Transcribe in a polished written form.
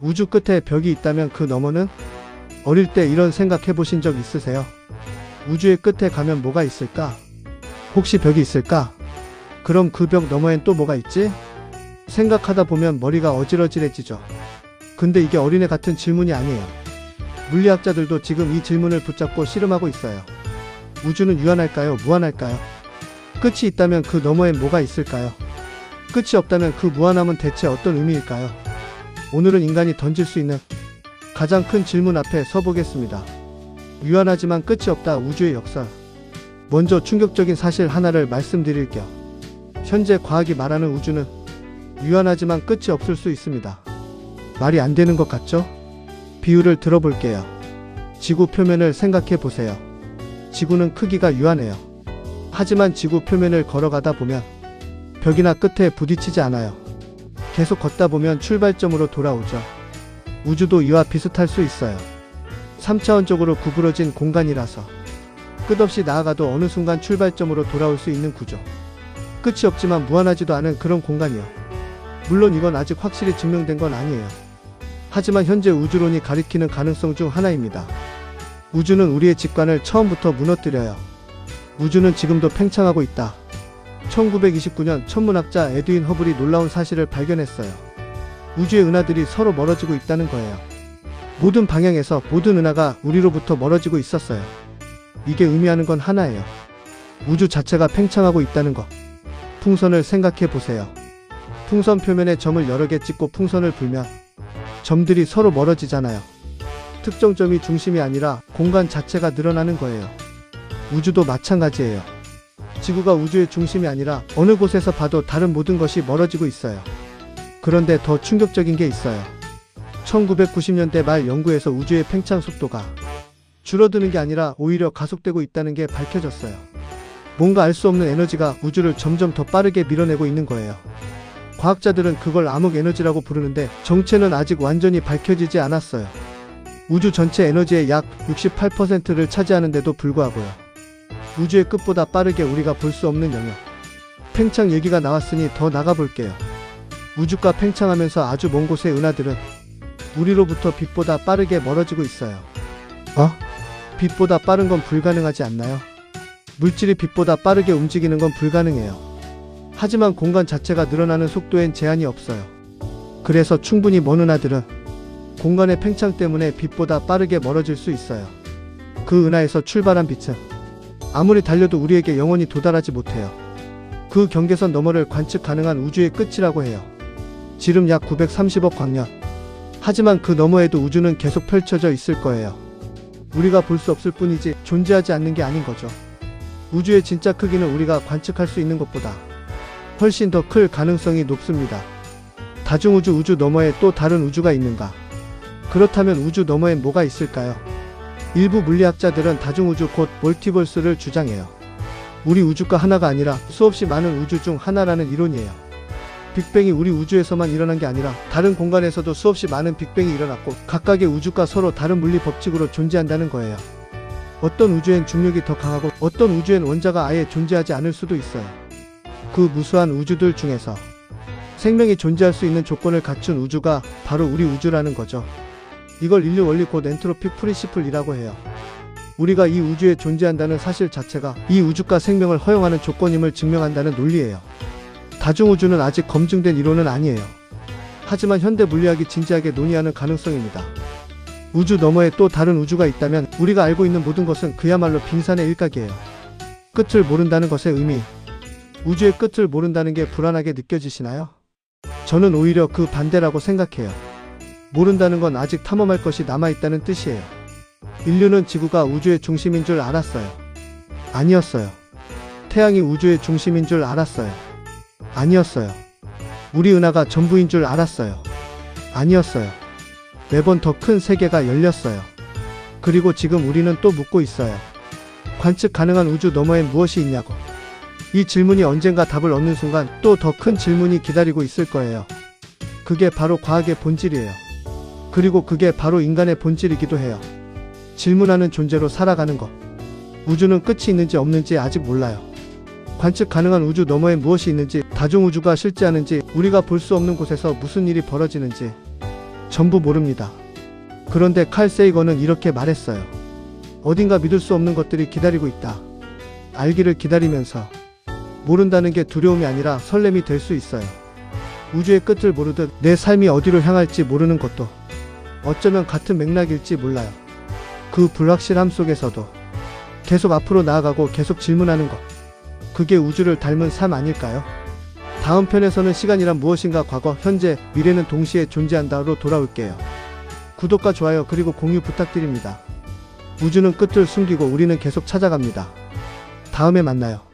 우주 끝에 벽이 있다면 그 너머는? 어릴 때 이런 생각 해보신 적 있으세요? 우주의 끝에 가면 뭐가 있을까? 혹시 벽이 있을까? 그럼 그 벽 너머엔 또 뭐가 있지? 생각하다 보면 머리가 어질어질해지죠. 근데 이게 어린애 같은 질문이 아니에요. 물리학자들도 지금 이 질문을 붙잡고 씨름하고 있어요. 우주는 유한할까요? 무한할까요? 끝이 있다면 그 너머엔 뭐가 있을까요? 끝이 없다면 그 무한함은 대체 어떤 의미일까요? 오늘은 인간이 던질 수 있는 가장 큰 질문 앞에 서보겠습니다. 유한하지만 끝이 없다, 우주의 역설. 먼저 충격적인 사실 하나를 말씀드릴게요. 현재 과학이 말하는 우주는 유한하지만 끝이 없을 수 있습니다. 말이 안 되는 것 같죠? 비유를 들어볼게요. 지구 표면을 생각해 보세요. 지구는 크기가 유한해요. 하지만 지구 표면을 걸어가다 보면 벽이나 끝에 부딪히지 않아요. 계속 걷다 보면 출발점으로 돌아오죠. 우주도 이와 비슷할 수 있어요. 3차원적으로 구부러진 공간이라서 끝없이 나아가도 어느 순간 출발점으로 돌아올 수 있는 구조. 끝이 없지만 무한하지도 않은 그런 공간이요. 물론 이건 아직 확실히 증명된 건 아니에요. 하지만 현재 우주론이 가리키는 가능성 중 하나입니다. 우주는 우리의 직관을 처음부터 무너뜨려요. 우주는 지금도 팽창하고 있다. 1929년 천문학자 에드윈 허블이 놀라운 사실을 발견했어요. 우주의 은하들이 서로 멀어지고 있다는 거예요. 모든 방향에서 모든 은하가 우리로부터 멀어지고 있었어요. 이게 의미하는 건 하나예요. 우주 자체가 팽창하고 있다는 것. 풍선을 생각해 보세요. 풍선 표면에 점을 여러 개 찍고 풍선을 불면 점들이 서로 멀어지잖아요. 특정 점이 중심이 아니라 공간 자체가 늘어나는 거예요. 우주도 마찬가지예요. 지구가 우주의 중심이 아니라 어느 곳에서 봐도 다른 모든 것이 멀어지고 있어요. 그런데 더 충격적인 게 있어요. 1990년대 말 연구에서 우주의 팽창 속도가 줄어드는 게 아니라 오히려 가속되고 있다는 게 밝혀졌어요. 뭔가 알 수 없는 에너지가 우주를 점점 더 빠르게 밀어내고 있는 거예요. 과학자들은 그걸 암흑 에너지라고 부르는데 정체는 아직 완전히 밝혀지지 않았어요. 우주 전체 에너지의 약 68%를 차지하는데도 불구하고요. 우주의 끝보다 빠르게 우리가 볼 수 없는 영역. 팽창 얘기가 나왔으니 더 나가볼게요. 우주가 팽창하면서 아주 먼 곳의 은하들은 우리로부터 빛보다 빠르게 멀어지고 있어요. 빛보다 빠른 건 불가능하지 않나요? 물질이 빛보다 빠르게 움직이는 건 불가능해요. 하지만 공간 자체가 늘어나는 속도엔 제한이 없어요. 그래서 충분히 먼 은하들은 공간의 팽창 때문에 빛보다 빠르게 멀어질 수 있어요. 그 은하에서 출발한 빛은 아무리 달려도 우리에게 영원히 도달하지 못해요. 그 경계선 너머를 관측 가능한 우주의 끝이라고 해요. 지름 약 930억 광년. 하지만 그 너머에도 우주는 계속 펼쳐져 있을 거예요. 우리가 볼 수 없을 뿐이지 존재하지 않는 게 아닌 거죠. 우주의 진짜 크기는 우리가 관측할 수 있는 것보다 훨씬 더 클 가능성이 높습니다. 다중우주, 우주 너머에 또 다른 우주가 있는가? 그렇다면 우주 너머엔 뭐가 있을까요? 일부 물리학자들은 다중우주 곧 멀티버스를 주장해요. 우리 우주가 하나가 아니라 수없이 많은 우주 중 하나라는 이론이에요. 빅뱅이 우리 우주에서만 일어난 게 아니라 다른 공간에서도 수없이 많은 빅뱅이 일어났고 각각의 우주가 서로 다른 물리 법칙으로 존재한다는 거예요. 어떤 우주엔 중력이 더 강하고 어떤 우주엔 원자가 아예 존재하지 않을 수도 있어요. 그 무수한 우주들 중에서 생명이 존재할 수 있는 조건을 갖춘 우주가 바로 우리 우주라는 거죠. 이걸 인류 원리 곧 엔트로피 프린시플이라고 해요. 우리가 이 우주에 존재한다는 사실 자체가 이 우주가 생명을 허용하는 조건임을 증명한다는 논리예요. 다중우주는 아직 검증된 이론은 아니에요. 하지만 현대 물리학이 진지하게 논의하는 가능성입니다. 우주 너머에 또 다른 우주가 있다면 우리가 알고 있는 모든 것은 그야말로 빙산의 일각이에요. 끝을 모른다는 것의 의미. 우주의 끝을 모른다는 게 불안하게 느껴지시나요? 저는 오히려 그 반대라고 생각해요. 모른다는 건 아직 탐험할 것이 남아있다는 뜻이에요. 인류는 지구가 우주의 중심인 줄 알았어요. 아니었어요. 태양이 우주의 중심인 줄 알았어요. 아니었어요. 우리 은하가 전부인 줄 알았어요. 아니었어요. 매번 더 큰 세계가 열렸어요. 그리고 지금 우리는 또 묻고 있어요. 관측 가능한 우주 너머엔 무엇이 있냐고. 이 질문이 언젠가 답을 얻는 순간 또 더 큰 질문이 기다리고 있을 거예요. 그게 바로 과학의 본질이에요. 그리고 그게 바로 인간의 본질이기도 해요. 질문하는 존재로 살아가는 것. 우주는 끝이 있는지 없는지 아직 몰라요. 관측 가능한 우주 너머에 무엇이 있는지, 다중우주가 실제하는지, 우리가 볼 수 없는 곳에서 무슨 일이 벌어지는지 전부 모릅니다. 그런데 칼 세이건은 이렇게 말했어요. 어딘가 믿을 수 없는 것들이 기다리고 있다. 알기를 기다리면서 모른다는 게 두려움이 아니라 설렘이 될 수 있어요. 우주의 끝을 모르듯 내 삶이 어디로 향할지 모르는 것도 어쩌면 같은 맥락일지 몰라요. 그 불확실함 속에서도 계속 앞으로 나아가고 계속 질문하는 것. 그게 우주를 닮은 삶 아닐까요? 다음 편에서는 시간이란 무엇인가 과거, 현재, 미래는 동시에 존재한다로 돌아올게요. 구독과 좋아요 그리고 공유 부탁드립니다. 우주는 끝을 숨기고 우리는 계속 찾아갑니다. 다음에 만나요.